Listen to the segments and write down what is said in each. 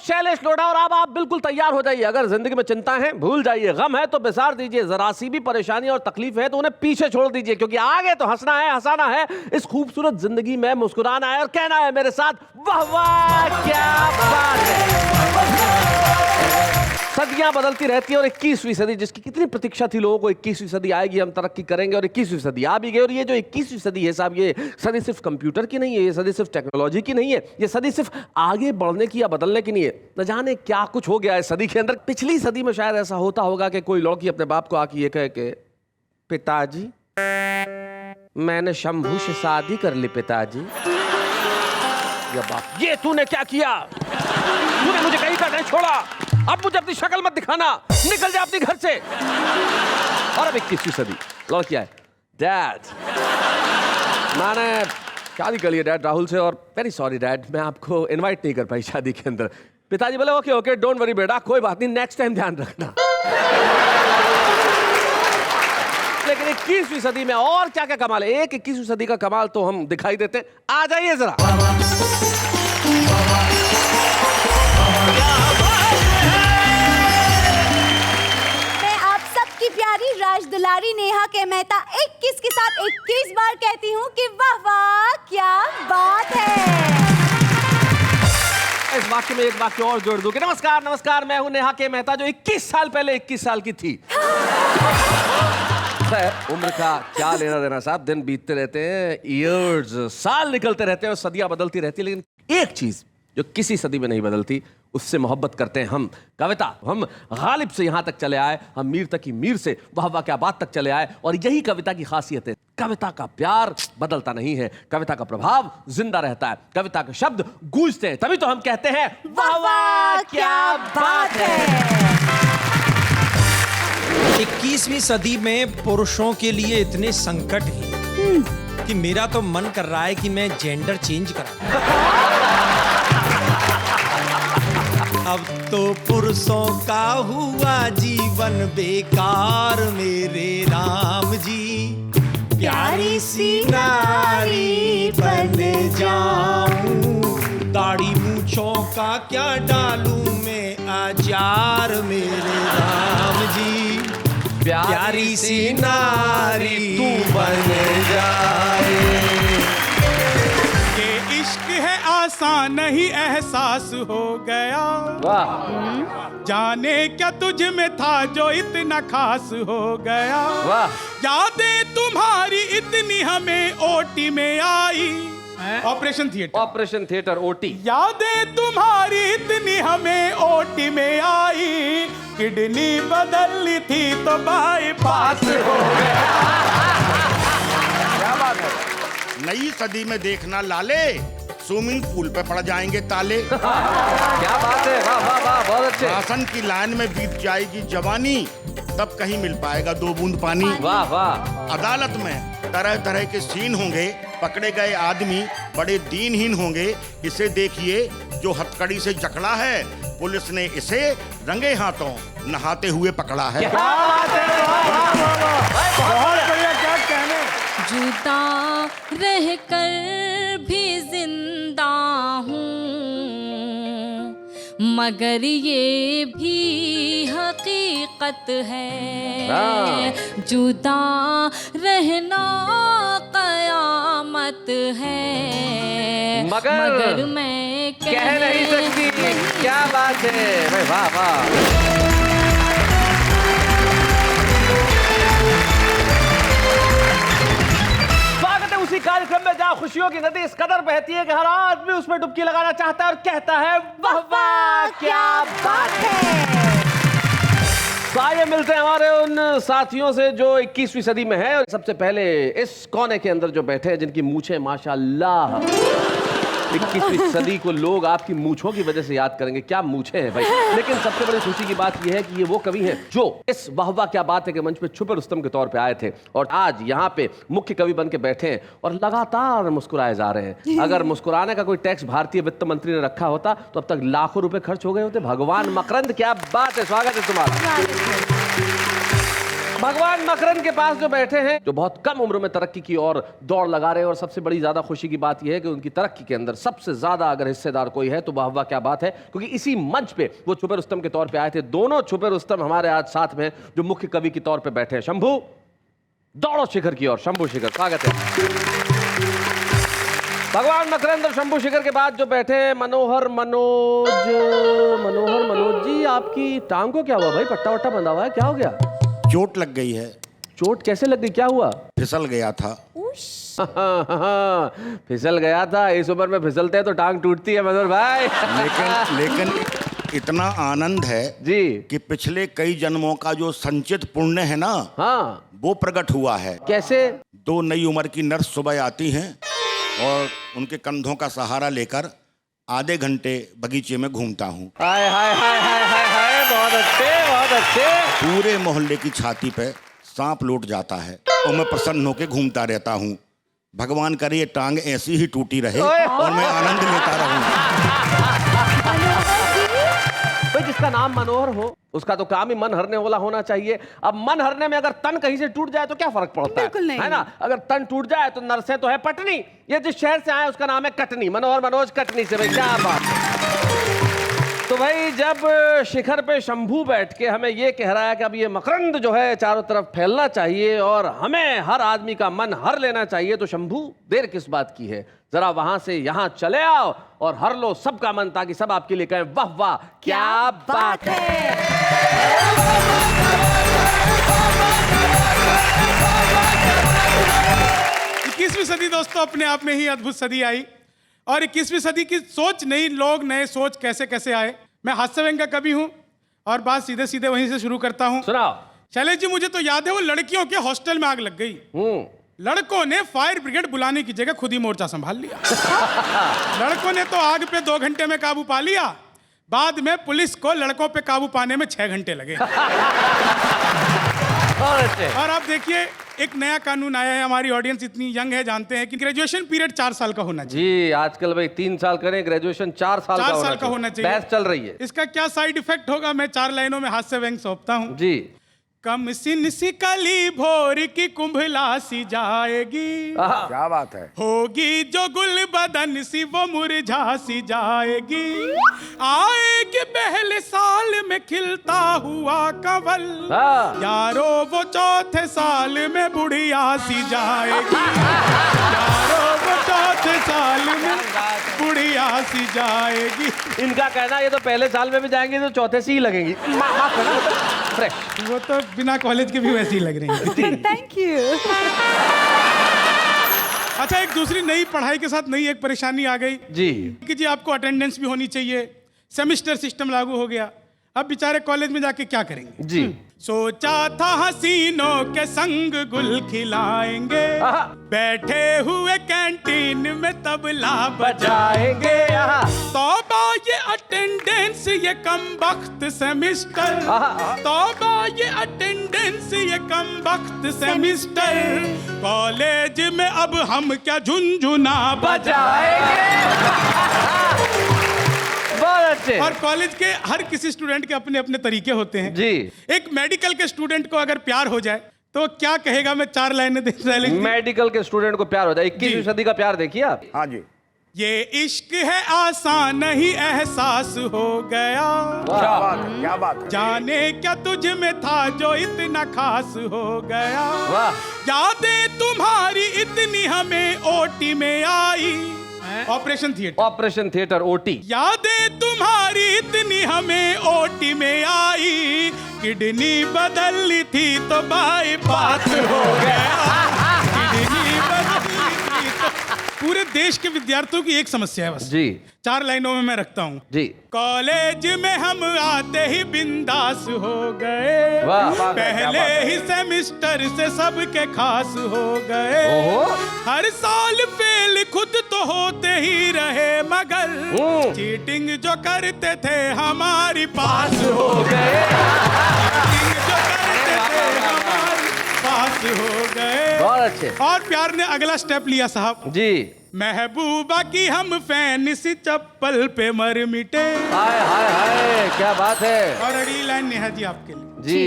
शैलेश लोढ़ा और अब आप बिल्कुल तैयार हो जाइए। अगर जिंदगी में चिंता है भूल जाइए, गम है तो बिसार दीजिए, जरा सी भी परेशानी और तकलीफ है तो उन्हें पीछे छोड़ दीजिए, क्योंकि आगे तो हंसना है, हंसाना है, इस खूबसूरत जिंदगी में मुस्कुराना है और कहना है मेरे साथ वाह वाह क्या बात है। सदियां बदलती रहती है और 21वीं सदी जिसकी कितनी प्रतीक्षा थी लोगों को, 21वीं सदी आएगी, हम तरक्की करेंगे और 21वीं सदी आ भी गई। और ये जो 21वीं सदी है साहब, ये सदी सिर्फ कंप्यूटर की नहीं है, ये सदी सिर्फ टेक्नोलॉजी की नहीं है, ये सदी सिर्फ आगे बढ़ने की या बदलने की नहीं है। न जाने क्या कुछ हो गया है सदी के अंदर। पिछली सदी में शायद ऐसा होता होगा कि कोई लड़की अपने बाप को आके ये कहे कि पिताजी मैंने शंभू से शादी कर ली पिताजी। या बाप, ये तूने क्या किया, तूने मुझे कहीं का नहीं छोड़ा, अब मुझे अपनी शक्ल मत दिखाना, निकल जा अपने घर से। और अब 21वीं सदी लड़कियां है, डैड मैंने शादी कर ली डैड राहुल से और वेरी सॉरी डैड मैं आपको इनवाइट नहीं कर पाई शादी के अंदर। पिताजी बोले ओके ओके डोंट वरी बेटा, कोई बात नहीं, नेक्स्ट टाइम ध्यान रखना। लेकिन 21वीं सदी में और क्या क्या कमाल है, एक 21वीं सदी का कमाल तो हम दिखाई देते हैं। आ जाइए जरा। मैं आप सबकी प्यारी राज दुलारी नेहा के मेहता 21 के साथ 21 बार कहती हूँ कि वाह वाह क्या बात है। इस वाक्य में एक वाक्य और जोड़ दूं कि नमस्कार नमस्कार मैं हूं नेहा के मेहता जो 21 साल पहले 21 साल की थी। उम्र का क्या लेना देना साहब, दिन बीतते रहते हैं, ईयर्स साल निकलते रहते हैं और सदियां बदलती रहती है, लेकिन एक चीज जो किसी सदी में नहीं बदलती उससे मोहब्बत करते हैं हम। कविता, हम गालिब से यहां तक चले आए, हम मीर तक ही मीर से वाह वाह क्या बात तक चले आए और यही कविता की खासियत है। कविता का प्यार बदलता नहीं है, कविता का प्रभाव जिंदा रहता है, कविता के शब्द गूंजते हैं, तभी तो हम कहते हैं वाह वाह क्या बात है। 21वीं सदी में पुरुषों के लिए इतने संकट हैं कि मेरा तो मन कर रहा है कि मैं जेंडर चेंज करा। अब तो पुरुषों का हुआ जीवन बेकार मेरे राम जी, प्यारी सी नारी बन जाऊं, दाढ़ी मूंछों का क्या डालूं मैं आचार मेरे राम जी, प्यारी सी नारी तू बन जाए। ये इश्क है आसान नहीं एहसास हो गया, वाह जाने क्या तुझ में था जो इतना खास हो गया। वाह, यादें तुम्हारी इतनी हमें ओटी में आई, ऑपरेशन थिएटर ओटी। यादें तुम्हारी इतनी हमें ओटी में आई, किडनी बदलनी थी तो बाईपास हो गया। क्या बात है। नई सदी में देखना लाले, स्विमिंग पूल पे पड़ जाएंगे ताले। क्या बात है, वाह वाह वाह बहुत अच्छे। राशन की लाइन में बीत जाएगी जवानी, तब कहीं मिल पाएगा 2 बूंद पानी। वाह वाह। अदालत में तरह तरह के सीन होंगे, पकड़े गए आदमी बड़े दीनहीन होंगे। इसे देखिए जो हथकड़ी से जकड़ा है, पुलिस ने इसे रंगे हाथों नहाते हुए पकड़ा है। क्या बात है, बहुत बढ़िया, क्या कहने। जुदा रहकर भी जिंदा हूँ, मगर ये भी हकीकत है, जुदा रहना कयामत है, मगर मैं कह नहीं सकती। क्या बात है, वाह वाह। उसी कार्यक्रम में जहाँ खुशियों की नदी इस कदर बहती है कि हर आदमी उसमें डुबकी लगाना चाहता है और कहता है वाह वाह क्या बात है। तो आइए मिलते हैं हमारे उन साथियों से जो 21वीं सदी में है। और सबसे पहले इस कोने के अंदर जो बैठे हैं जिनकी मूछें माशाल्लाह, 21वीं सदी को लोग आपकी मूछों की वजह से याद करेंगे। क्या मूछें हैं भाई। लेकिन सबसे बड़ी खुशी की बात यह है कि ये वो कवि हैं जो इस वाह वाह क्या बात है के मंच पे छुपे रुस्तम के तौर पे आए थे और आज यहाँ पे मुख्य कवि बन के बैठे हैं और लगातार मुस्कुराए जा रहे हैं। अगर मुस्कुराने का कोई टैक्स भारतीय वित्त मंत्री ने रखा होता तो अब तक लाखों रुपए खर्च हो गए होते। भगवान मकरंद क्या बात है, स्वागत है तुम्हारा। भगवान मकरंद के पास जो बैठे हैं, जो बहुत कम उम्र में तरक्की की और दौड़ लगा रहे हैं, और सबसे बड़ी ज्यादा खुशी की बात यह है कि उनकी तरक्की के अंदर सबसे ज्यादा अगर हिस्सेदार कोई है तो वाह वाह क्या बात है, क्योंकि इसी मंच पे वो छुपे रुस्तम के तौर पे आए थे। दोनों छुपे रुस्तम हमारे आज साथ में जो मुख्य कवि के तौर पे बैठे हैं। शंभू, दौड़ो शिखर की ओर। शंभू शिखर, स्वागत है। भगवान मकरंद और शंभू शिखर के बाद जो बैठे हैं मनोहर मनोज जी, आपकी टांग को क्या हुआ भाई? पट्टा वट्टा बंधा हुआ है, क्या हो गया? चोट लग गई है। चोट कैसे लग गई, क्या हुआ? फिसल गया था। फिसल गया था? इस उम्र में फिसलते हैं तो टांग टूटती है मनोहर भाई। लेकिन इतना आनंद है जी कि पिछले कई जन्मों का जो संचित पुण्य है ना, हाँ, वो प्रकट हुआ है। कैसे? 2 नई उम्र की नर्स सुबह आती हैं और उनके कंधों का सहारा लेकर आधे घंटे बगीचे में घूमता हूँ। हाय हाय हाय हाय हाय हाय, बहुत अच्छे, बहुत अच्छे। पूरे मोहल्ले की छाती पे सांप लौट जाता है और मैं प्रसन्न होकर घूमता रहता हूँ। भगवान करे ये टांग ऐसी ही टूटी रहे और मैं आनंद लेता रहूं। भाई जिसका नाम मनोहर हो उसका तो काम ही मन हरने वाला होना चाहिए। अब मन हरने में अगर तन कहीं से टूट जाए तो क्या फर्क पड़ता है ना? अगर तन टूट जाए तो नरसे तो है पटनी, ये जिस शहर से आए उसका नाम है कटनी। मनोहर मनोज कटनी से, भाई क्या बात है। तो भाई जब शिखर पे शंभू बैठ के हमें ये कह रहा है कि अब ये मकरंद जो है चारों तरफ फैलना चाहिए और हमें हर आदमी का मन हर लेना चाहिए, तो शंभू देर किस बात की है? जरा वहां से यहां चले आओ और हर लो सबका मन, ताकि सब आपके लिए कहें वाह वाह क्या बात है। 21वीं सदी दोस्तों अपने आप में ही अद्भुत सदी आई, और 21वीं सदी की सोच, नई लोग नए सोच कैसे कैसे आए। मैं हास्य व्यंग का कवि हूं और बात सीधे सीधे वहीं से शुरू करता हूं। सुनाओ। शैलेश जी, मुझे तो याद है वो लड़कियों के हॉस्टल में आग लग गई। लड़कों ने फायर ब्रिगेड बुलाने की जगह खुद ही मोर्चा संभाल लिया। लड़कों ने तो आग पे 2 घंटे में काबू पा लिया, बाद में पुलिस को लड़कों पे काबू पाने में 6 घंटे लगे। और आप देखिए एक नया कानून आया है, हमारी ऑडियंस इतनी यंग है, जानते हैं कि ग्रेजुएशन पीरियड 4 साल का होना चाहिए। जी आजकल भाई 3 साल करें, ग्रेजुएशन 4 साल का होना चाहिए। बहस चल रही है, इसका क्या साइड इफेक्ट होगा, मैं 4 लाइनों में हास्य व्यंग सौंपता हूँ जी। कम सिन सी कली भोर की कुंभला सी जाएगी, क्या बात है। होगी जो गुल बदन सी वो मुरझा सी जाएगी, आएगी पहले साल में खिलता हुआ कंवल, यारो वो चौथे साल में बुढ़िया सी जाएगी, यारो वो चौथे साल में बुढ़िया सी जाएगी। इनका कहना ये तो पहले साल में भी जाएंगे तो चौथे से ही लगेंगी। माफ करना, फ्रेश। वो तो बिना कॉलेज के भी वैसे ही लग रही है। Thank you. अच्छा, एक दूसरी नई पढ़ाई के साथ नई एक परेशानी आ गई जी कि जी आपको अटेंडेंस भी होनी चाहिए, सेमेस्टर सिस्टम लागू हो गया। अब बेचारे कॉलेज में जाके क्या करेंगे जी। सोचा था हसीनों के संग गुल खिलाएंगे, बैठे हुए कैंटीन में तबला बजाएंगे, तौबा ये अटेंडेंस ये कम वक्त सेमिस्टर, तौबा ये अटेंडेंस ये कम वक्त सेमिस्टर, कॉलेज में अब हम क्या झुनझुना बजाएंगे। और कॉलेज के हर किसी स्टूडेंट के अपने अपने तरीके होते हैं जी। एक मेडिकल के स्टूडेंट को अगर प्यार हो जाए तो क्या कहेगा? मैं 4 लाइनें दे रहा हूं। मेडिकल के स्टूडेंट को प्यार हो जाए, 21वीं सदी का प्यार देखिए आप। हाँ जी। ये इश्क है आसान नहीं एहसास हो गया, क्या बात है, क्या बात है। जाने क्या तुझ में था जो इतना खास हो गया, यादें तुम्हारी इतनी हमें ओटी में आई, ऑपरेशन थिएटर ओटी, यादें तुम्हारी इतनी हमें ओटी में आई, किडनी बदली थी तो बाईपास हो गया, किडनी बदली थी तो। पूरे देश के विद्यार्थियों की एक समस्या है बस जी। 4 लाइनों में मैं रखता हूँ जी। कॉलेज में हम आते ही बिंदास हो गए, पहले ही सेमिस्टर से सबके खास हो गए, हर साल फेल खुद तो होते ही रहे मगर चीटिंग जो करते थे हमारी पास हो गए, चीटिंग जो करते थे हमारी पास हो गए। बहुत अच्छे। और प्यार ने अगला स्टेप लिया साहब जी। महबूबा की हम फैन सी चप्पल पे मर मिटे। हाय हाय हाय क्या बात है। और अगली लाइन नेहा जी आपके लिए जी।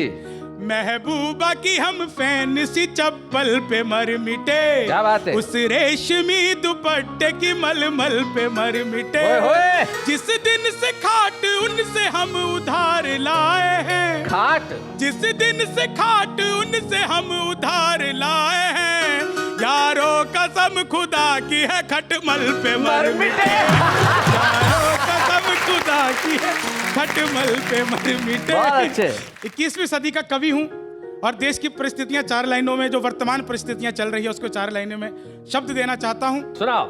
महबूबा की हम फैन सी चप्पल पे मर मिटे। क्या बात है? उस रेशमी दुपट्टे की मलमल पे मर मिटे। ओए होए। जिस दिन से खाट उनसे हम उधार लाए हैं। खाट? जिस दिन से खाट उनसे हम उधार लाए हैं, यारो कसम खुदा की है खटमल पे मर मिटे। यारो कसम खुदा की है खटमल पे मर मिटे। बहुत अच्छे। 21वीं सदी का कवि हूँ और देश की परिस्थितियां 4 लाइनों में, जो वर्तमान परिस्थितियां चल रही है उसको 4 लाइनों में शब्द देना चाहता हूँ। सुनाओ।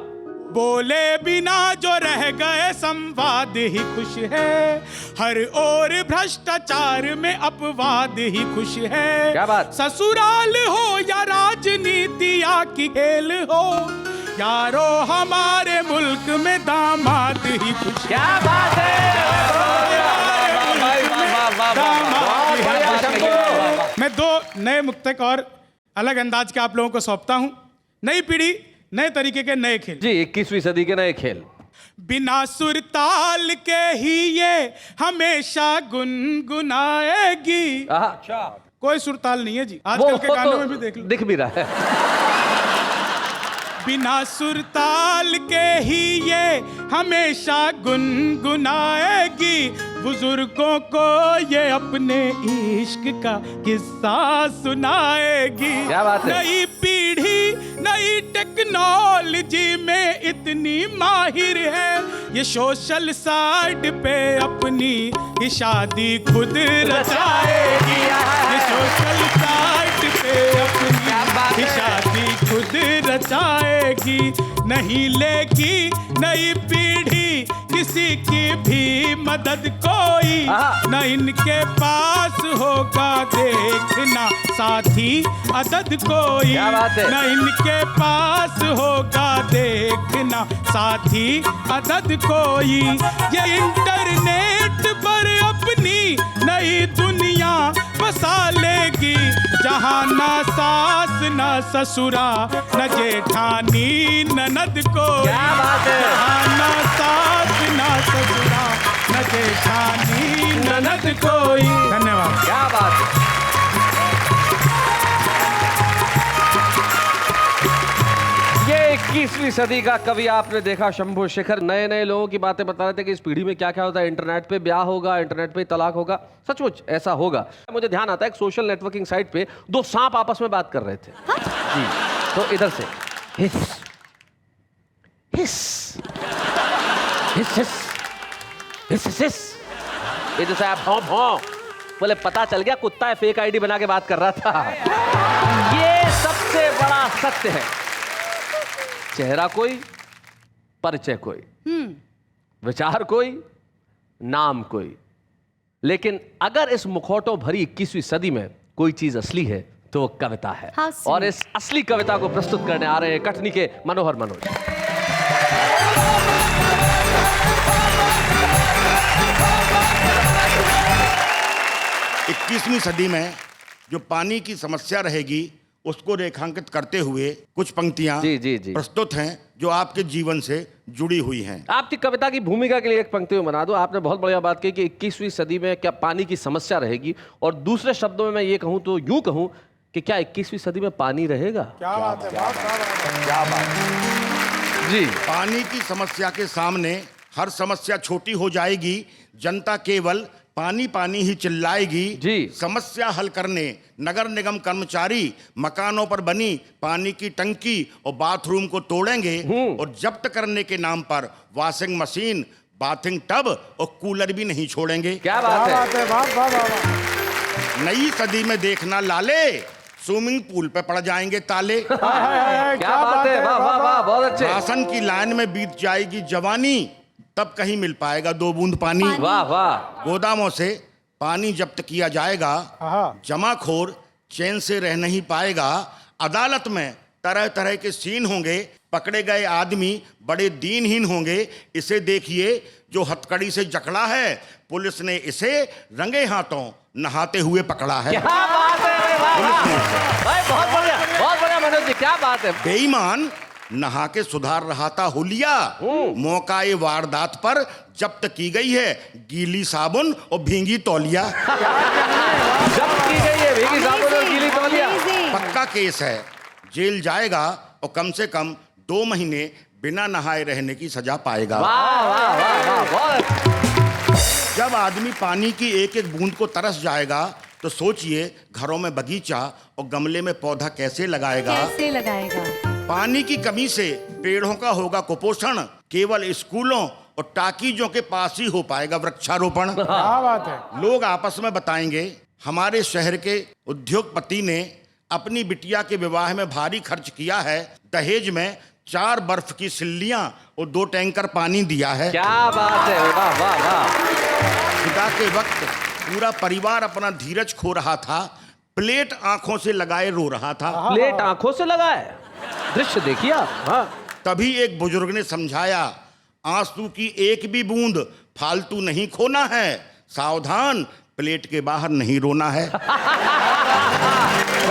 बोले बिना जो रह गए संवाद ही खुश है, हर ओर भ्रष्टाचार में अपवाद ही खुश है। क्या बात? ससुराल हो या राजनीति या की खेल हो, यारो हमारे मुल्क में दामाद ही खुश है। क्या बात है? मैं 2 नए मुक्तक और अलग अंदाज के आप लोगों को सौंपता हूं। नई पीढ़ी, नए तरीके के नए खेल। जी, 21वीं सदी के नए खेल। बिना सुर ताल के ही ये हमेशा गुनगुनाएगी। अच्छा, कोई सुर ताल नहीं है जी, आजकल के गानों में भी देख लो। दिख भी रहा है। बिना सुर ताल के ही ये हमेशा गुनगुनाएगी, बुजुर्गों को ये अपने इश्क का किस्सा सुनाएगी। क्या बात है? नई पीढ़ी नई टेक्नोलॉजी में इतनी माहिर है, ये सोशल साइट पे अपनी ही शादी खुद रचाएगी। ये सोशल साइट पे अपनी ही शादी खुद रचाएगी। नहीं लेगी नई पीढ़ी किसी की भी मदद कोई, न इनके पास होगा देखना साथी अदद कोई। क्या बात है? न इनके पास होगा देखना साथी अदद कोई। ये इंटरनेट पर अपनी नई दुनिया बसा लेगी, जहाँ ना सास न ससुरा न जेठानी ननद कोई। क्या बात है? जहाँ ना सास न ससुरा न जेठानी ननद कोई। धन्यवाद। क्या बात है? ये 21वीं सदी का कवि आपने देखा, शंभू शेखर नए नए लोगों की बातें बता रहे थे कि इस पीढ़ी में क्या क्या होता है। इंटरनेट पे ब्याह होगा, इंटरनेट पे तलाक होगा। सचमुच ऐसा होगा। मुझे ध्यान आता है एक सोशल नेटवर्किंग साइट पे 2 सांप आपस में बात कर रहे थे। जी, तो इधर से हिस हिस हिस हिस हिस हिस हिस, इधर से आप भौं भौं। बोले पता चल गया कुत्ता है, फेक आईडी बना के बात कर रहा था। ये सबसे बड़ा सत्य है। चेहरा कोई, परिचय कोई, विचार कोई, नाम कोई, लेकिन अगर इस मुखौटों भरी 21वीं सदी में कोई चीज असली है तो वो कविता है। और इस असली कविता को प्रस्तुत करने आ रहे हैं कटनी के मनोहर मनोज। 21वीं सदी में जो पानी की समस्या रहेगी उसको रेखांकित करते हुए कुछ पंक्तियां जी, जी, जी। प्रस्तुत हैं जो आपके जीवन से जुड़ी हुई हैं। आपकी कविता की भूमिका के लिए एक पंक्ति में बना दो। आपने बहुत बढ़िया बात कही कि 21वीं सदी में क्या पानी की समस्या रहेगी, और दूसरे शब्दों में मैं ये कहूं तो यूं कहूं कि क्या 21वीं सदी में पानी रहेगा? क्या बात है? क्या बात है जी। पानी की समस्या के सामने हर समस्या छोटी हो जाएगी, जनता केवल पानी पानी ही चिल्लाएगी। जी। समस्या हल करने नगर निगम कर्मचारी मकानों पर बनी पानी की टंकी और बाथरूम को तोड़ेंगे, और जब्त करने के नाम पर वॉशिंग मशीन, बाथिंग टब और कूलर भी नहीं छोड़ेंगे। क्या बात है? नई सदी में देखना लाले, स्विमिंग पूल पे पड़ जाएंगे ताले। क्या बात है? वाह वाह वाह, बहुत अच्छे। राशन की लाइन में बीत जाएगी जवानी, तब कहीं मिल पाएगा 2 बूंद पानी। वाह वाह। गोदामों से पानी जब्त किया जाएगा, जमाखोर चैन से रह नहीं पाएगा। अदालत में तरह तरह के सीन होंगे, पकड़े गए आदमी बड़े दीनहीन होंगे। इसे देखिए जो हथकड़ी से जकड़ा है, पुलिस ने इसे रंगे हाथों नहाते हुए पकड़ा है। क्या बात है? वाह वाह। भाई बहुत बढ़िया मनोज जी, क्या बात है। बेईमान नहा के सुधार रहा था हुलिया, मौकाए वारदात पर जब्त की गई है गीली साबुन और भींगी तौलिया। जब्त की गई है भीगी साबुन और गीली तौलिया। पक्का केस है, जेल जाएगा और कम से कम 2 महीने बिना नहाए रहने की सजा पाएगा। वाह वाह वाह वाह, बहुत। जब आदमी पानी की एक एक बूंद को तरस जाएगा तो सोचिए घरों में बगीचा और गमले में पौधा कैसे लगाएगा। कैसे लगाएगा? पानी की कमी से पेड़ों का होगा कुपोषण, केवल स्कूलों और टाकीजों के पास ही हो पाएगा वृक्षारोपण। क्या बात है। लोग आपस में बताएंगे हमारे शहर के उद्योगपति ने अपनी बिटिया के विवाह में भारी खर्च किया है, दहेज में 4 बर्फ की सिल्लियां और 2 टैंकर पानी दिया है। क्या बात है, वाह वाह वाह। विदा के वक्त पूरा परिवार अपना धीरज खो रहा था, प्लेट आंखों से लगाए रो रहा था। प्लेट आंखों से लगाए, दृश्य देखिए आप। हाँ। तभी एक बुजुर्ग ने समझाया, आंसू की एक भी बूंद फालतू नहीं खोना है, सावधान प्लेट के बाहर नहीं रोना है।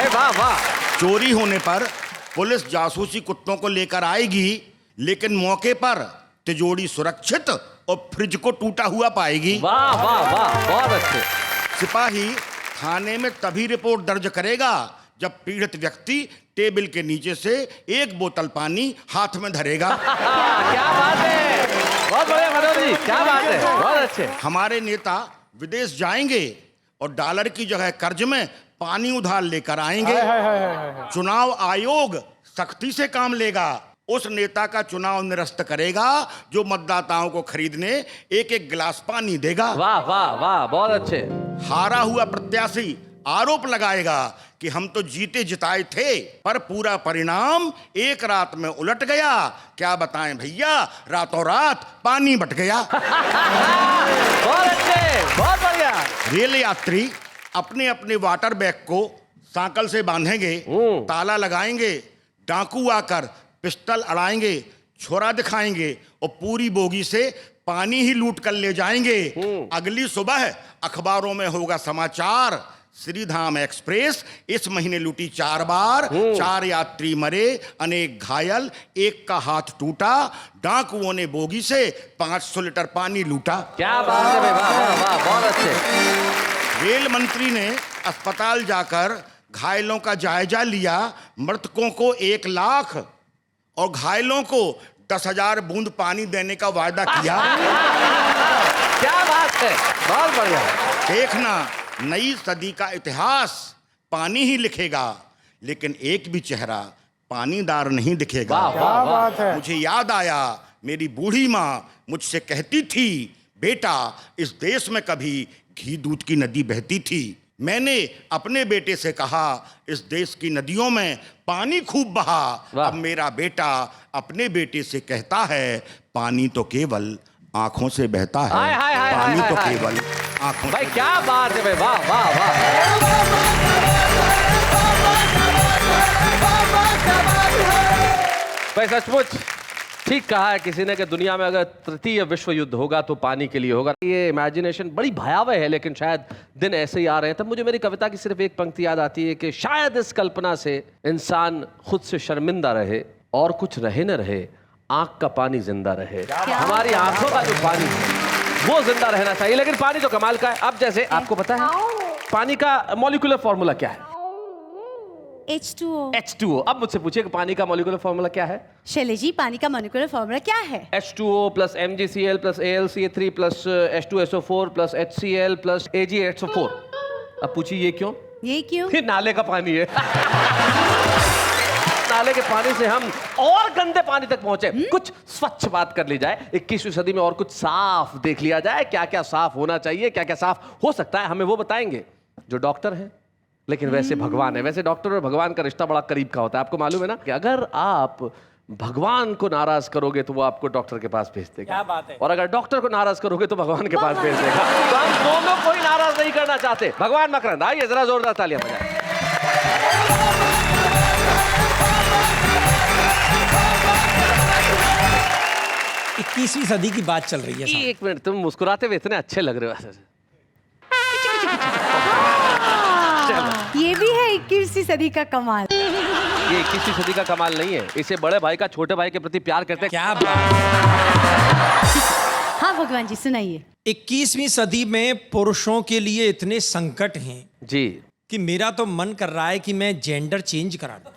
वाह वाह। चोरी होने पर पुलिस जासूसी कुत्तों को लेकर आएगी, लेकिन मौके पर तिजोरी सुरक्षित और फ्रिज को टूटा हुआ पाएगी। वाह वाह वाह, बहुत अच्छे। सिपाही थाने में तभी रिपोर्ट दर्ज करेगा जब पीड़ित व्यक्ति टेबल के नीचे से 1 बोतल पानी हाथ में धरेगा। क्या बात है, बहुत बढ़िया मनोज जी, क्या बात है, बहुत अच्छे। हमारे नेता विदेश जाएंगे और डॉलर की जगह कर्ज में पानी उधार लेकर आएंगे। चुनाव आयोग सख्ती से काम लेगा, उस नेता का चुनाव निरस्त करेगा जो मतदाताओं को खरीदने 1-1 गिलास पानी देगा। वाह वाह वाह, बहुत अच्छे। हारा हुआ प्रत्याशी आरोप लगाएगा कि हम तो जीते जिताए थे, पर पूरा परिणाम एक रात में उलट गया। क्या बताएं भैया, रातों रात पानी बट गया। बहुत अच्छे, बहुत बढ़िया। रेल यात्री अपने अपने वाटर बैग को सांकल से बांधेंगे, ताला लगाएंगे, डाकू आकर पिस्टल अड़ाएंगे, छोरा दिखाएंगे और पूरी बोगी से पानी ही लूट कर ले जाएंगे। अगली सुबह अखबारों में होगा समाचार, श्रीधाम एक्सप्रेस इस महीने लूटी 4 बार, 4 यात्री मरे, अनेक घायल, 1 का हाथ टूटा, डाकुओं ने बोगी से 500 लीटर पानी लूटा। क्या बात है, वाह वाह वाह, बहुत अच्छे। रेल मंत्री ने अस्पताल जाकर घायलों का जायजा लिया, मृतकों को 1 लाख और घायलों को 10,000 बूंद पानी देने का वायदा किया। क्या बात है, बहुत बढ़िया। देखना, नई सदी का इतिहास पानी ही लिखेगा, लेकिन एक भी चेहरा पानीदार नहीं दिखेगा। वाह वाह वाह। मुझे याद आया, मेरी बूढ़ी माँ मुझसे कहती थी, बेटा इस देश में कभी घी दूध की नदी बहती थी। मैंने अपने बेटे से कहा, इस देश की नदियों में पानी खूब बहा। अब मेरा बेटा अपने बेटे से कहता है, पानी तो केवल आंखों से बहता है। हाय, हाय, हाय, पानी हाय, तो हाय। केवल आंखों भाई से। क्या बात है भाई, वाह वाह वाह। भाई सचमुच ठीक कहा है किसी ने कि दुनिया में अगर 3य विश्व युद्ध होगा तो पानी के लिए होगा। ये इमेजिनेशन बड़ी भयावह है, लेकिन शायद दिन ऐसे ही आ रहे हैं। तब मुझे मेरी कविता की सिर्फ एक पंक्ति याद आती है कि शायद इस कल्पना से इंसान खुद से शर्मिंदा रहे और कुछ रहे न रहे, आंख का पानी जिंदा रहे। हमारी आंखों का जो पानी है वो जिंदा रहना चाहिए, लेकिन पानी तो कमाल का है। अब जैसे आपको पता है पानी का मॉलिक्यूलर फॉर्मूला क्या है? H2O। H2O। अब मुझसे पूछिए कि पानी का मॉलिक्यूलर फॉर्मूला क्या है? शैलेश जी, पानी का मॉलिक्यूलर फॉर्मूला क्या है? H2O plus MgCl plus AlCl3 plus H2SO4 plus HCl plus AgHO4। अब पूछिए ये क्यों? ये क्यों? ये नाले का पानी है। नाले के पानी से हम और गंदे पानी तक पहुंचे। कुछ स्वच्छ बात कर ली जाए, 21वीं सदी में और कुछ साफ देख लिया जाए। क्या क्या साफ होना चाहिए, क्या क्या साफ हो सकता है, हमें वो बताएंगे जो डॉक्टर हैं, लेकिन वैसे भगवान है। वैसे डॉक्टर और भगवान का रिश्ता बड़ा करीब का होता है। आपको मालूम है ना कि अगर आप भगवान को नाराज करोगे तो वो आपको डॉक्टर के पास भेज देगा। क्या बात है। और अगर डॉक्टर को नाराज करोगे तो भगवान के पास भेज देगा। तो हम दोनों को ही नाराज नहीं करना चाहते। भगवान मकरंद, आइए जरा जोरदार तालियां बजाएं। 21वीं सदी की बात चल रही है साहब। एक मिनट, तुम मुस्कुराते हुए इतने अच्छे लग रहे हो। ये भी है 21वीं सदी का कमाल। ये 21वीं सदी का कमाल नहीं है, इसे बड़े भाई का छोटे भाई के प्रति प्यार करते हैं। क्या बात। हाँ भगवान जी सुनाइए। 21वीं सदी में पुरुषों के लिए इतने संकट हैं जी कि मेरा तो मन कर रहा है कि मैं जेंडर चेंज करा दूं।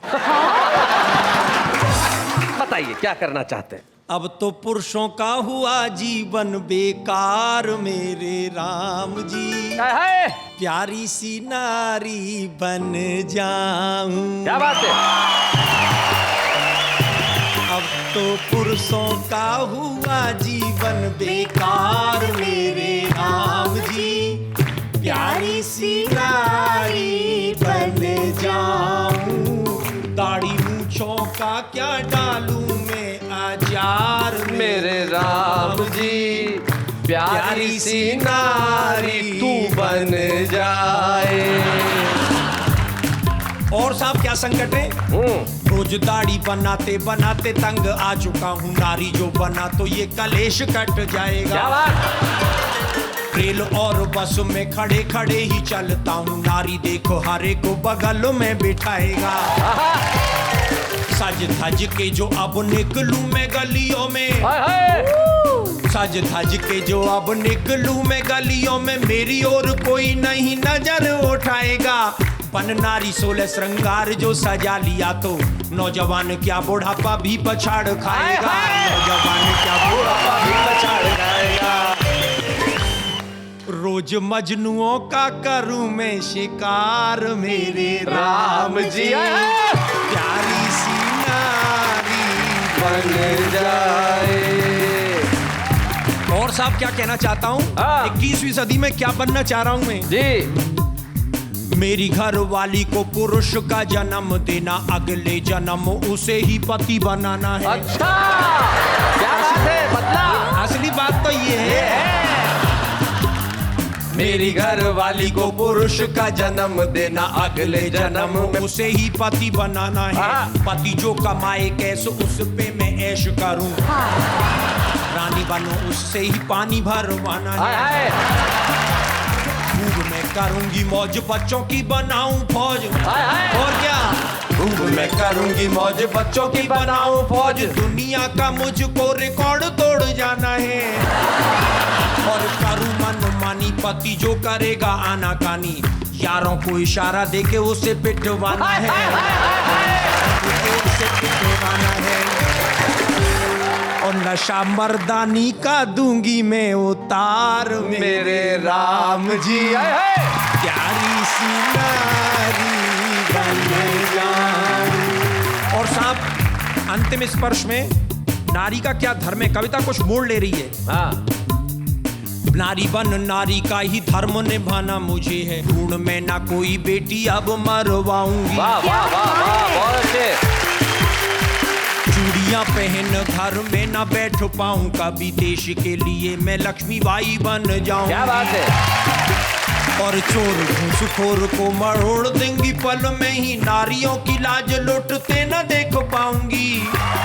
बताइए क्या करना चाहते हैं? अब तो पुरुषों का हुआ जीवन बेकार मेरे राम जी, हाय, प्यारी सी नारी बन जाऊं। क्या बात है? अब तो पुरुषों का हुआ जीवन बेकार मेरे राम जी, प्यारी सी नारी बन जाऊं। दाढ़ी मूंछों का क्या डालूं मैं आजार मेरे राम जी, प्यारी सी नारी तू बन जाए। और साहब क्या संकट है? रोज दाढ़ी बनाते बनाते तंग आ चुका हूँ, नारी जो बना तो ये कलेश कट जाएगा। क्या बात? रेल और बस में खड़े खड़े ही चलता हूँ, नारी देखो हरे को बगल में बिठाएगा। सज धज के जो अब निकलूं मैं गलियों में, हाय हाय। सज धज के जो अब निकलूं मैं गलियों में, मेरी ओर कोई नहीं नजर उठाएगा। बन नारी 16 श्रृंगार जो सजा लिया तो नौजवान क्या बुढ़ापा भी पछाड़ खाएगा। नौजवान क्या बुढ़ापा भी पछाड़ खाएगा। रोज मजनुओं का करूं मैं शिकार मेरे राम जी, प्यारी सी नारी बन जाए। और साहब क्या कहना चाहता हूँ, 21वीं सदी में क्या बनना चाह रहा हूँ मैं जी। मेरी घर वाली को पुरुष का जन्म देना, अगले जन्म उसे ही पति बनाना है। अच्छा क्या बात है? बदला। असली बात तो ये है, मेरी घर वाली को पुरुष का जन्म देना, अगले जन्म उसे ही पति बनाना है। पति जो कमाए कैश उस पे मैं ऐश करूं, रानी बनो उससे ही पानी भरवाना है। खूब मैं करूंगी मौज, बच्चों की बनाऊं फौज। और क्या खूब मैं करूंगी मौज, बच्चों की बनाऊं फौज। दुनिया का मुझको रिकॉर्ड तोड़ जाना है। और करूं मन मानी, पति जो करेगा आनाकानी, यारों को इशारा देके उसे पिटवाना है। उसे पिटवाना है। और नशा मर्दानी का दूंगी मैं उतार मेरे राम जी, प्यारी सी नारी बन जाऊं। और साहब अंतिम स्पर्श में नारी का क्या धर्म है, कविता कुछ मोड़ ले रही है। हाँ। नारी बन नारी का ही धर्म निभाना मुझे है, ढूंढ में ना कोई बेटी अब मरवाऊंगी। वाह वाह वाह वाह, बहुत अच्छे। चूड़ियां पहन घर में ना बैठ पाऊं, कभी देश के लिए मैं लक्ष्मीबाई बन जाऊं। क्या बात है? और चोर घूसखोर को मरोड़ देंगी पल में ही, नारियों की लाज लुटते न देख पाऊंगी।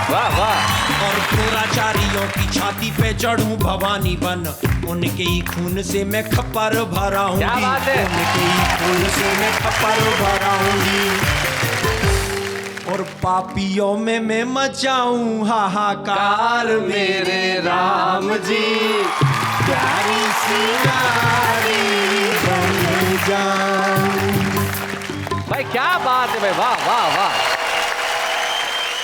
वाह वाह। और चोराचारियों की छाती पे चढ़ूं भवानी बन, उनके ही खून से मैं खप्पर भराऊंगी। क्या बात है? उनके ही खून से मैं खप्पर भराऊंगी। और पापियों में मैं मचाऊं हाहाकार मेरे राम जी, प्यारी सी नारी बन जाऊं। भाई क्या बात है भाई, वाह वाह वाह।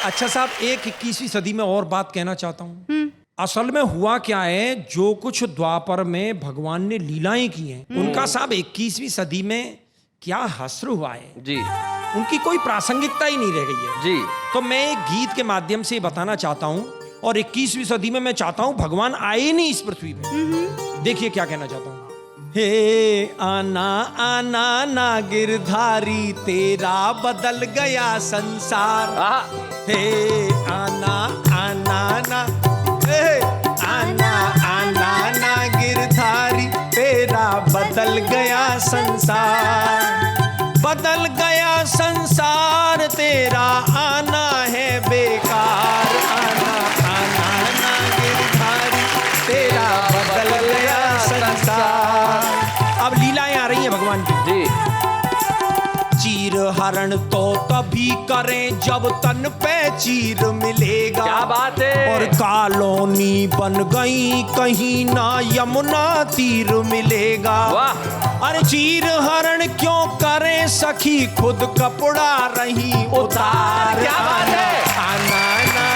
अच्छा साहब, एक 21वीं सदी में और बात कहना चाहता हूँ। असल में हुआ क्या है, जो कुछ द्वापर में भगवान ने लीलाएं की हैं, उनका साहब 21वीं सदी में क्या हस्र हुआ है जी। उनकी कोई प्रासंगिकता ही नहीं रह गई है जी। तो मैं एक गीत के माध्यम से बताना चाहता हूँ, और 21वीं सदी में मैं चाहता हूँ भगवान आए नहीं इस पृथ्वी पे। देखिए क्या कहना चाहता हूँ। हे आना आना ना गिरधारी, तेरा बदल गया संसार। हे आना आना ना, हे आना आना ना गिरधारी, तेरा बदल गया संसार। बदल गया संसार, तेरा आना है बेकार। आना आना ना गिरधारी, तेरा बदल गया संसार। अब लीलाएं आ रही हैं भगवान की। जी। चीर हरण तो तभी करें जब तन पे चीर मिलेगा। क्या बात है। और कॉलोनी बन गई कहीं ना यमुना तीर मिलेगा। वाह। अरे चीर हरण क्यों करें सखी, खुद कपड़ा रही उतार। क्या बात है। आना ना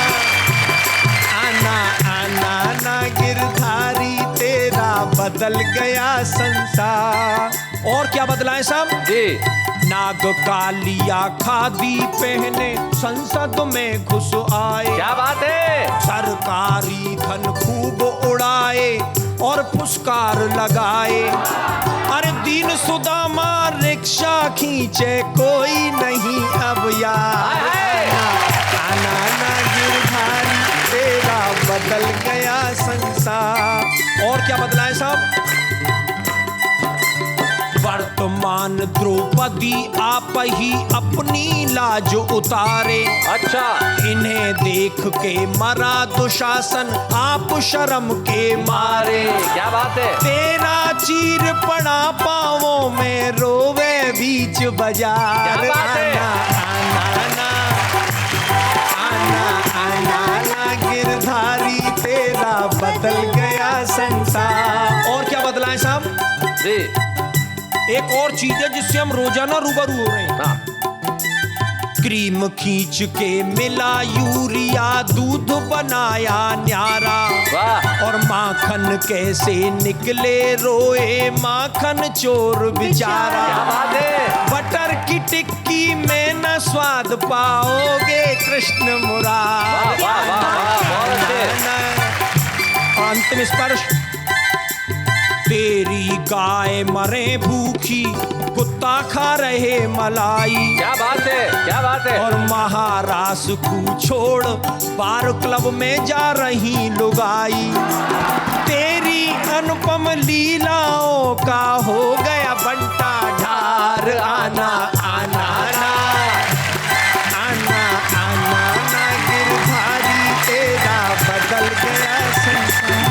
आना आना ना गिरधारी, तेरा बदल गया संसार। और क्या बदला है सब जी। नाग कालिया खादी पहने संसद में घुस आए। क्या बात है। सरकारी धन खूब उड़ाए और पुरस्कार लगाए। अरे दीन सुदामा रिक्शा खींचे कोई नहीं अब यार। आना ना गिरधारी, तेरा बदल गया संसार। और क्या बदला है साहब। वर्तमान द्रौपदी आप ही अपनी लाज उतारे। अच्छा। इन्हें देख के मरा दुशासन आप शर्म के मारे। क्या बात है। तेरा चीर पड़ा पाँवों में रोवे बीच बाजार। क्या बात है। आना आना आना आना आना गिरधारी, तेरा बदल गया संसार। और क्या बदला है साहब जी। एक और चीज है जिससे हम रोजाना रूबरू हो रहे हैं। हाँ। क्रीम खींच के मिला यूरिया, दूध बनाया न्यारा। वाह। और माखन कैसे निकले रोए माखन चोर बेचारा। क्या बात है। बटर की टिक्की में न स्वाद पाओगे कृष्ण मुरार। वाह, वाह, वाह, वाह, बहुत अच्छे। अंतिम स्पर्श। तेरी गाय मरे भूखी, कुत्ता खा रहे मलाई। क्या बात है। क्या बात है। और महारास को छोड़ बार क्लब में जा रही लुगाई। तेरी अनुपम लीलाओं का हो गया बंटा ढार। आना आना ना आना आना ना गिरधारी, तेरा बदल गया संसार।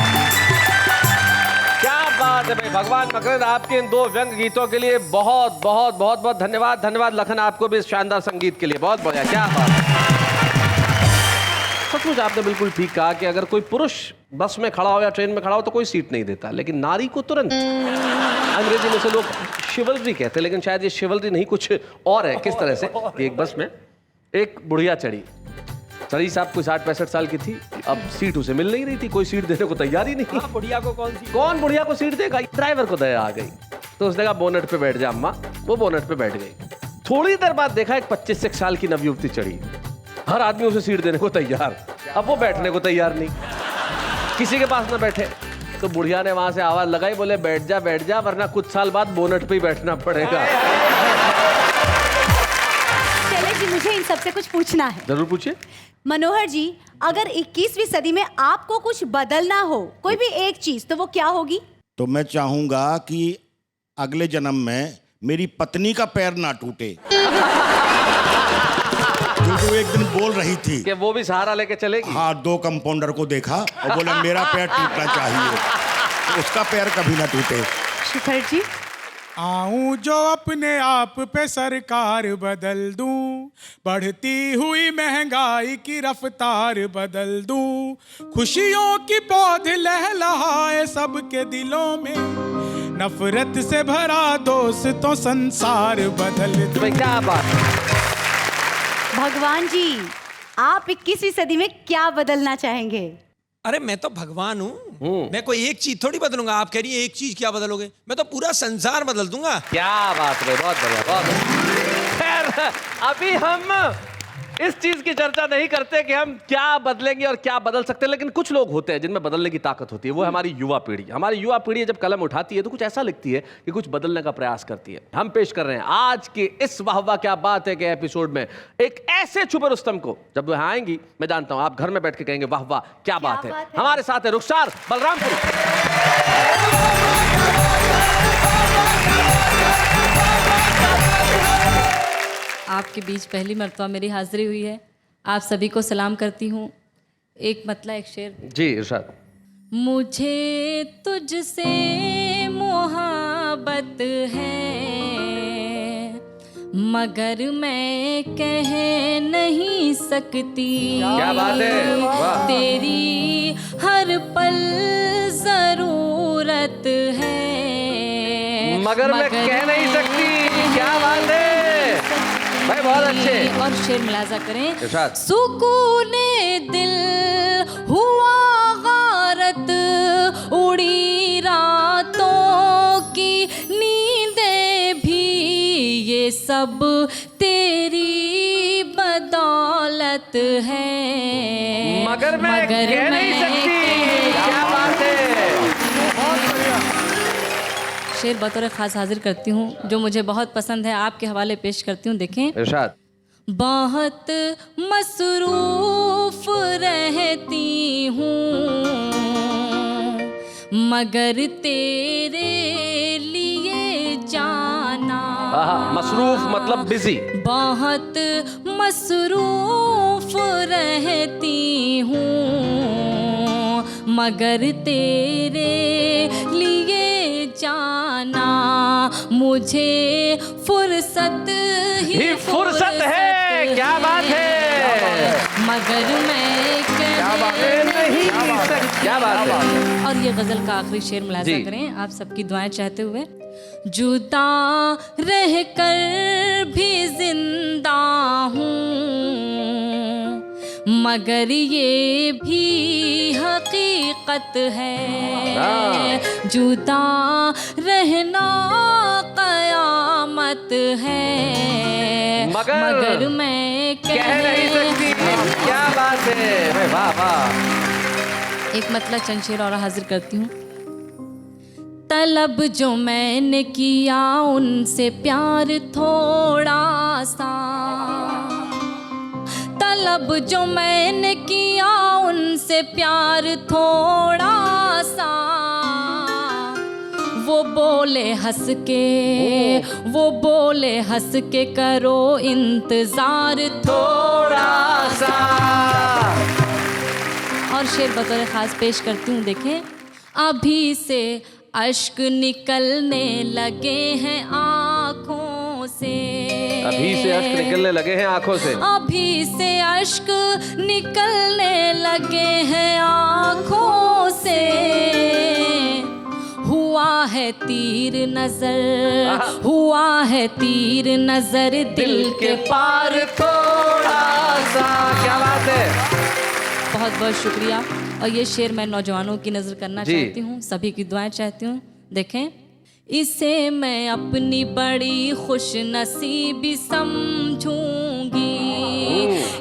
क्या बात है भाई। भगवान मकरंद, आपके इन 2 व्यंग गीतों के लिए बहुत बहुत बहुत बहुत धन्यवाद। धन्यवाद लखन आपको भी इस शानदार संगीत के लिए। बहुत बढ़िया। क्या बात है। सचमुच आपने बिल्कुल ठीक कहा कि अगर कोई पुरुष बस में खड़ा हो या ट्रेन में खड़ा हो तो कोई सीट नहीं देता, लेकिन नारी को तुरंत। अंग्रेजी में से लोग शिवल्री कहते हैं, लेकिन शायद ये शिवल्री नहीं, कुछ और है। किस तरह से कि एक बस में एक बुढ़िया चढ़ी साहब, कोई 60-65 साल की थी। अब सीट उसे मिल नहीं रही थी, कोई सीट देने को तैयार ही नहीं। बुढ़िया को कौन बुढ़िया को सीट देगा। ड्राइवर को दया आ गई तो उसने कहा बोनट पे बैठ जा अम्मा। वो बोनट पे बैठ गई। थोड़ी देर बाद देखा एक 25 साल की नवयुवती चढ़ी। हर आदमी उसे सीट देने को तैयार, अब वो बैठने को तैयार नहीं, किसी के पास ना बैठे। तो बुढ़िया ने वहां से आवाज लगाई, बोले बैठ जा वरना कुछ साल बाद बोनट पे ही बैठना पड़ेगा। चले जी, मुझे इन सबसे कुछ पूछना है। जरूर पूछिए। मनोहर जी, अगर 21वीं सदी में आपको कुछ बदलना हो, कोई भी एक चीज, तो वो क्या होगी? तो मैं चाहूंगा कि अगले जन्म में मेरी पत्नी का पैर ना टूटे। क्योंकि वो एक दिन बोल रही थी कि वो भी सहारा लेके चलेगी। हाँ, 2 कंपाउंडर को देखा और बोला मेरा पैर टूटना चाहिए, तो उसका पैर कभी ना टूटे। शिखर जी। आऊं जो अपने आप पे सरकार बदल दूं, बढ़ती हुई महंगाई की रफ्तार बदल दूं, खुशियों की पौध लहलहाए सबके दिलों में, नफरत से भरा दोस्तों संसार बदल दूं। क्या बात। भगवान जी, आप 21वीं सदी में क्या बदलना चाहेंगे? अरे मैं तो भगवान हूँ, मैं कोई एक चीज थोड़ी बदलूंगा। आप कह रही है एक चीज क्या बदलोगे, मैं तो पूरा संसार बदल दूंगा। क्या बात है, बहुत बढ़िया, बहुत बढ़िया। खैर, अभी हम इस चीज की चर्चा नहीं करते कि हम क्या बदलेंगे और क्या बदल सकते हैं, लेकिन कुछ लोग होते हैं जिनमें बदलने की ताकत होती है। वो है हमारी युवा पीढ़ी। हमारी युवा पीढ़ी जब कलम उठाती है तो कुछ ऐसा लिखती है कि कुछ बदलने का प्रयास करती है। हम पेश कर रहे हैं आज के इस वाह वाह क्या बात है के एपिसोड में एक ऐसे छुपे रुस्तम को, जब वो आएंगी मैं जानता हूं आप घर में बैठ के कहेंगे वाह वाह क्या बात है। हमारे साथ है रुखसार बलरामपुर। आपके बीच पहली मर्तबा मेरी हाजिरी हुई है। आप सभी को सलाम करती हूँ। एक मतला एक शेर। जी इरशाद। मुझे तुझसे मोहब्बत है, मगर मैं कह नहीं सकती, क्या बात है, वाह। तेरी हर पल जरूरत है, मगर मैं कह नहीं सकती। क्या बात है भाई, बहुत अच्छे। और शेर मुलाजा करें। इरशाद। सुकूने दिल हुआ गारत, उड़ी रातों की नींदें भी, ये सब तेरी बदौलत है, मगर मैं कह नहीं सकती। क्या बात है। शेर बतौर खास हाजिर करती हूँ जो मुझे बहुत पसंद है, आपके हवाले पेश करती हूँ, देखें। इरशाद। बहुत मसरूफ रहती हूँ, मगर तेरे लिए जाना। मसरूफ मतलब बिजी। बहुत मसरूफ रहती हूँ, मगर तेरे लिए जाना, मुझे फुर्सत ही फुर्सत है। क्या बात है। मगर मैं नहीं सकती। क्या बात है। और ये गजल का आखिरी शेर मुलाजा करें आप सबकी दुआएं चाहते हुए। जुदा रह कर भी जिंदा हूँ, मगर ये भी हकीकत है, जुदा रहना कयामत है, मगर मैं कह नहीं सकती। क्या बात है, वाह वाह। एक मतलब चंद शेर और हाजिर करती हूँ। तलब जो मैंने किया उनसे प्यार थोड़ा सा, तलब जो मैंने किया उनसे प्यार थोड़ा सा, वो बोले हंस के, वो बोले हंस के करो इंतजार थोड़ा सा। और शेर बतौर खास पेश करती हूँ, देखें। अभी से अश्क निकलने लगे हैं आँखों से, अभी से अश्क निकलने लगे हैं आंखों से, अभी से अश्क निकलने लगे हैं आँखों से, हुआ है तीर नजर, हुआ है तीर नजर दिल के पार थोड़ा सा। क्या बात है। बहुत बहुत शुक्रिया। और ये शेर मैं नौजवानों की नज़र करना चाहती हूँ, सभी की दुआएं चाहती हूँ, देखें। इसे मैं अपनी बड़ी खुश नसीबी समझूंगी,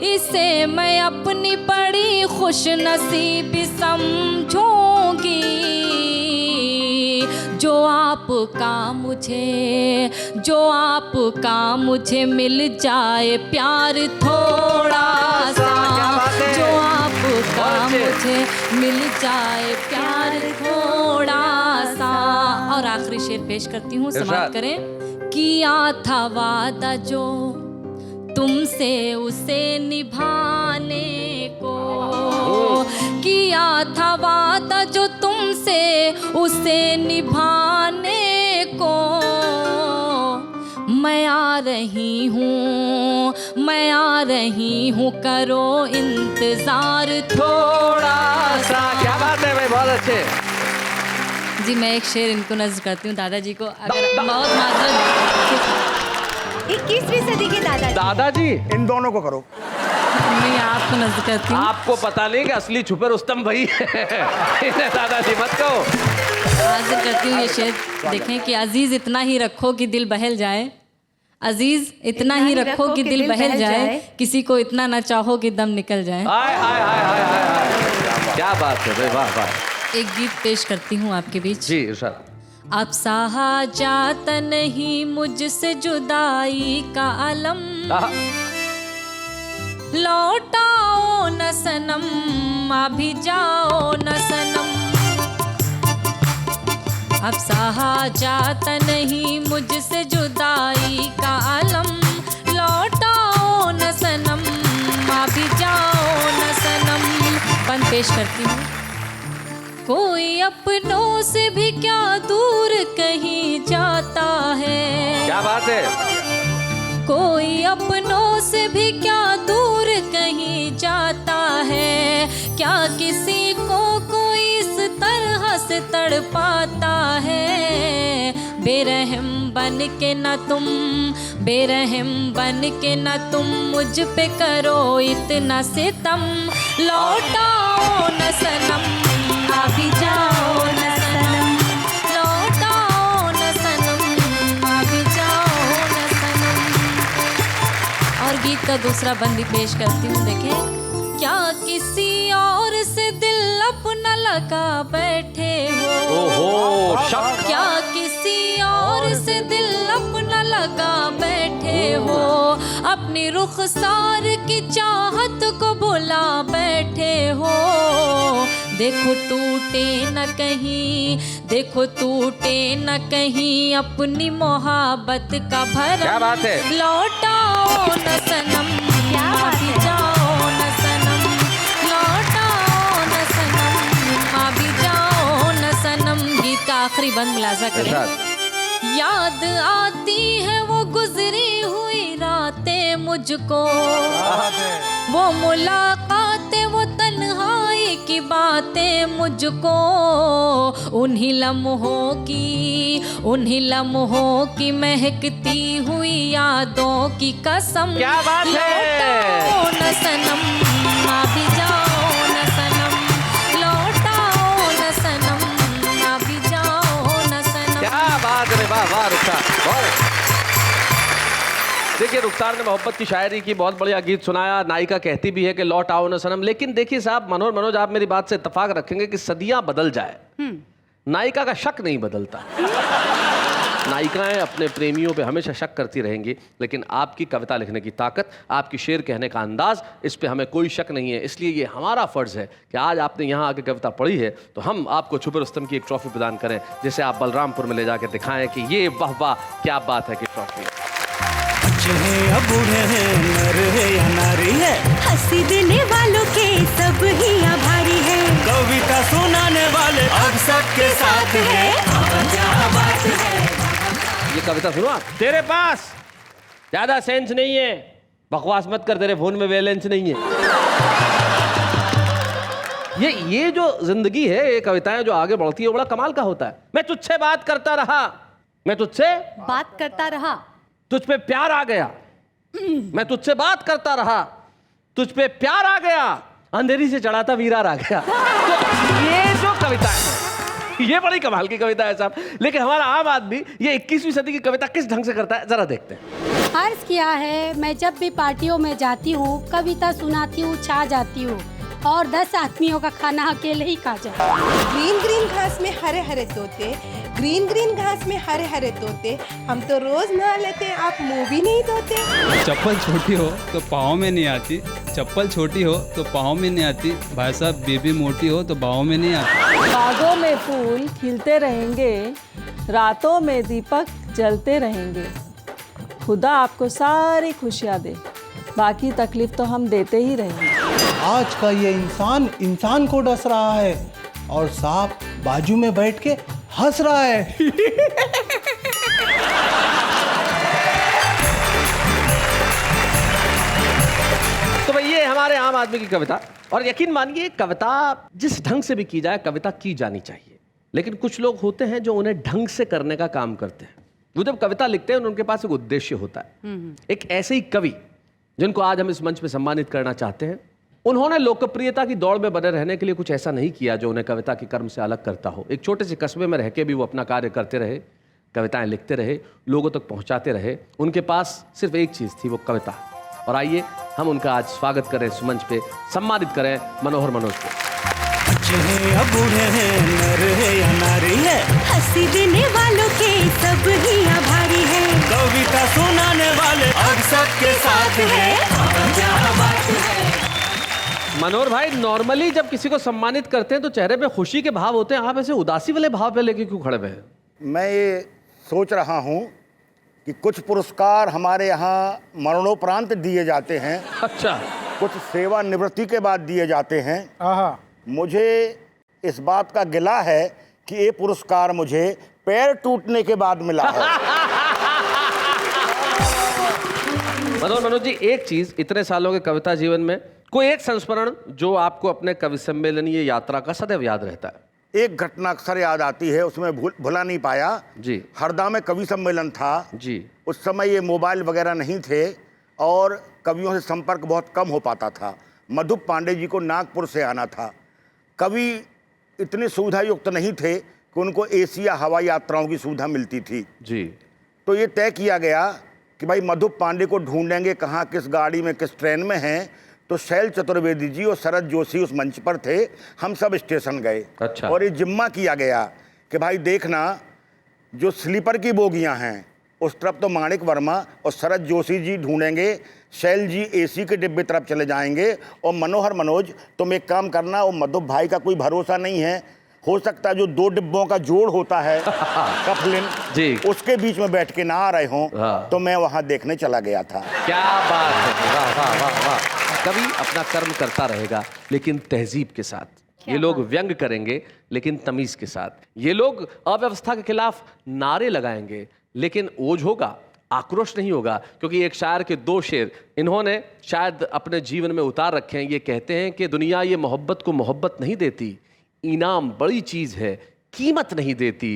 इसे मैं अपनी बड़ी खुश नसीबी समझूंगी, जो आपका मुझे, जो आपका मुझे मिल जाए प्यार थोड़ा सा, जो आपका मुझे मिल जाए प्यार थोड़ा सा। और आखिरी शेर पेश करती हूँ, समाप्त करें। किया था वादा जो तुमसे उसे निभाने को, किया था वादा जो तुमसे उसे निभाने को, मैं आ रही हूँ, मैं आ रही हूँ, करो इंतजार थोड़ा सा। क्या बात है भाई, बहुत अच्छे। जी मैं एक शेर इनको नज़र करती हूँ दादाजी को, अगर बहुत माजरत। 21वीं सदी के दादाजी। दादाजी इन दोनों को करो। मैं आपको नज़र करती हूँ। आपको पता नहीं कि असली छुपे रुस्तम भाई इन्हें दादाजी मत कहो। हाजिर करती हूँ ये शेर, देखें कि अजीज इतना ही रखो कि दिल बहल जाए, अजीज इतना ही रखो कि दिल बहल जाए, किसी को इतना ना चाहो कि दम निकल जाए। हाय हाय हाय हाय हाय, क्या बात है भाई, वाह वाह। एक गीत पेश करती हूँ आपके बीच। जी इरशाद। अब सहा जाता नहीं मुझसे जुदाई का अलम, लौटाओ न सनम, अभी जाओ न सनम। अब सहा जाता नहीं मुझसे जुदाई का अलम, लौटाओ न सनम, अभी जाओ न सनम। बंद पेश करती हूँ। कोई अपनों से भी क्या दूर कहीं जाता है, क्या बात है। कोई अपनों से भी क्या दूर कहीं जाता है, क्या किसी को कोई इस तरह से तड़पाता है। बेरहम बन के न तुम, बेरहम बन के न तुम मुझ पे करो इतना सितम। लौटाओ न सनम, आ भी जाओ न सनम, लौटाओ न सनम, आ भी जाओ न सनम। और गीत का दूसरा बंदी पेश करती हूँ, देखें। क्या किसी और से दिल अपना लगा बैठे हो, ओहो, शक। क्या किसी और से दिल अपना लगा बैठे हो, अपनी रुखसार की चाहत को भुला बैठे हो। देखो टूटे न कहीं, देखो टूटे न कहीं अपनी मोहब्बत का भरम। क्या बात है। लौटाओ न सनम, क्या बात है। जाओ न सनम, लौटाओ न सनम, आ भी जाओ न सनम। गीत का आखिरी बंद मुलाजा करें। याद आती है वो गुजरी हुई रातें मुझको, वो मुलाकातें, वो तन्हाई की बातें मुझको। उन्हीं लम्हों की महकती हुई यादों की कसम। क्या बात है। लौटाओ न सनम, आ भी जाओ न सनम, लौटाओ न सनम, आ भी जाओ न सनम। क्या बात है, वाह वाह रुखसार, बहुत। देखिए रुखसार ने मोहब्बत की शायरी की, बहुत बढ़िया गीत सुनाया। नायिका कहती भी है कि लौट आओ न सनम, लेकिन देखिए साहब मनोज आप मेरी बात से इत्तेफाक रखेंगे कि सदियां बदल जाए, नायिका का शक नहीं बदलता। नायिकाएं अपने प्रेमियों पे हमेशा शक करती रहेंगी, लेकिन आपकी कविता लिखने की ताकत, आपकी शेर कहने का अंदाज, इस पे हमें कोई शक नहीं है। इसलिए ये हमारा फर्ज है कि आज आपने यहाँ आके कविता पढ़ी है तो हम आपको छुपे रुस्तम की एक ट्रॉफी प्रदान करें, जिसे आप बलरामपुर में ले जाके दिखाएं कि ये वाह वाह क्या बात है कि ट्रॉफी। बच्चे हैं या बूढ़े हैं, नर है या नारी है, हंसी देने वालों के सब ही आभारी है। कविता सुनाने वाले अब सबके साथ है। बात है। ये कविता सुनो आप। तेरे पास ज्यादा सेंस नहीं है, बकवास मत कर, तेरे फोन में बैलेंस नहीं है। ये जो जिंदगी है, ये कविताएं जो आगे बढ़ती है, वो बड़ा कमाल का होता है। मैं तुझसे बात करता रहा, मैं तुझसे बात करता रहा, तुझ पे प्यार आ गया, मैं तुझसे बात करता रहा, तुझ पे प्यार आ गया, अंधेरी से चढ़ा था वीरार आ गया। तो ये जो कविता है, ये बड़ी कमाल की कविता है साहब। लेकिन हमारा आम आदमी ये 21वीं सदी की कविता किस ढंग से करता है, जरा देखते हैं। अर्ज किया है, मैं जब भी पार्टियों में जाती हूँ, कविता सुनाती हूँ, छा जाती हूँ, और 10 आदमियों का खाना अकेले ही खा जाती हूँ। ग्रीन ग्रीन घास में हरे हरे तोते, ग्रीन ग्रीन घास में हरे हरे तोते, हम तो रोज नहा लेते हैं, आप मुंह भी नहीं धोते। चप्पल छोटी हो तो पाँव में नहीं आती, चप्पल छोटी हो तो पाँव में नहीं आती, भाई साहब बेबी मोटी हो तो बाहों में नहीं आती। बागों में फूल खिलते रहेंगे, रातों में दीपक जलते रहेंगे। खुदा आपको सारी खुशियाँ दे, बाकी तकलीफ तो हम देते ही रहेंगे। आज का ये इंसान को डस रहा है, और सांप बाजू में बैठ के हंस रहा है। तो भाई ये हमारे आम आदमी की कविता, और यकीन मानिए कविता जिस ढंग से भी की जाए, कविता की जानी चाहिए। लेकिन कुछ लोग होते हैं जो उन्हें ढंग से करने का काम करते हैं। वो जब कविता लिखते हैं उनके पास एक उद्देश्य होता है। एक ऐसे ही कवि जिनको आज हम इस मंच पे सम्मानित करना चाहते हैं, उन्होंने लोकप्रियता की दौड़ में बने रहने के लिए कुछ ऐसा नहीं किया जो उन्हें कविता के कर्म से अलग करता हो। एक छोटे से कस्बे में रह के भी वो अपना कार्य करते रहे, कविताएं लिखते रहे, लोगों तक पहुंचाते रहे। उनके पास सिर्फ एक चीज़ थी, वो कविता। और आइए हम उनका आज स्वागत करें, इस मंच पे सम्मानित करें मनोहर मनोज को। बच्चे हैं या बूढ़े हैं, नर है या नारी है, हंसी देने वालों के सब ही आभारी है। कविता सुनाने वाले अब सबके साथ है। मनोहर भाई, नॉर्मली जब किसी को सम्मानित करते हैं तो चेहरे पे खुशी के भाव होते हैं, आप ऐसे उदासी वाले भाव पे लेके क्यों खड़े हुए हैं? मैं ये सोच रहा हूँ कि कुछ पुरस्कार हमारे यहाँ मरणोपरांत दिए जाते हैं, अच्छा, कुछ सेवानिवृत्ति के बाद दिए जाते हैं। मुझे इस बात का गिला है कि ये पुरस्कार मुझे पैर टूटने के बाद मिला है। मनोज जी, एक चीज, इतने सालों के कविता जीवन में कोई एक संस्मरण जो आपको अपने कवि सम्मेलनीय यात्रा का सदैव याद रहता है? एक घटना अक्सर याद आती है, उसमें भुला नहीं पाया जी। हरदा में कवि सम्मेलन था जी। उस समय ये मोबाइल वगैरह नहीं थे और कवियों से संपर्क बहुत कम हो पाता था। मधुप पांडे जी को नागपुर से आना था। कवि इतने सुविधा युक्त नहीं थे कि उनको एसी या हवाई यात्राओं की सुविधा मिलती थी जी। तो ये तय किया गया कि भाई मधुप पांडे को ढूंढेंगे कहाँ, किस गाड़ी में, किस ट्रेन में हैं। तो शैल चतुर्वेदी जी और शरद जोशी उस मंच पर थे। हम सब स्टेशन गए। अच्छा। और ये जिम्मा किया गया कि भाई देखना, जो स्लीपर की बोगियां हैं उस तरफ तो माणिक वर्मा और शरद जोशी जी ढूंढेंगे, शैल जी एसी के डिब्बे तरफ चले जाएंगे, और मनोज तुम एक काम करना, वो मधुप भाई का कोई भरोसा नहीं है, हो सकता है जो 2 डिब्बों का जोड़ होता है कफलिन जी, उसके बीच में बैठ के ना आ रहे हों। हाँ। तो मैं वहां देखने चला गया था। क्या बात है, वाह वाह वाह वाह। कवि अपना कर्म करता रहेगा लेकिन तहजीब के साथ। ये लोग व्यंग करेंगे लेकिन तमीज के साथ। ये लोग अव्यवस्था के खिलाफ नारे लगाएंगे लेकिन ओज होगा, आक्रोश नहीं होगा। क्योंकि एक शायर के 2 शेर इन्होंने शायद अपने जीवन में उतार रखे हैं। ये कहते हैं कि दुनिया ये मोहब्बत को मोहब्बत नहीं देती, इनाम बड़ी चीज है, कीमत नहीं देती।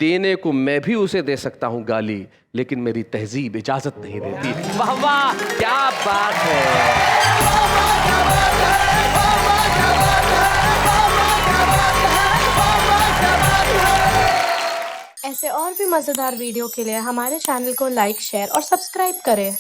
देने को मैं भी उसे दे सकता हूं गाली, लेकिन मेरी तहजीब इजाजत नहीं देती। वाह वाह, क्या बात है। ऐसे और भी मजेदार वीडियो के लिए हमारे चैनल को लाइक, शेयर और सब्सक्राइब करें।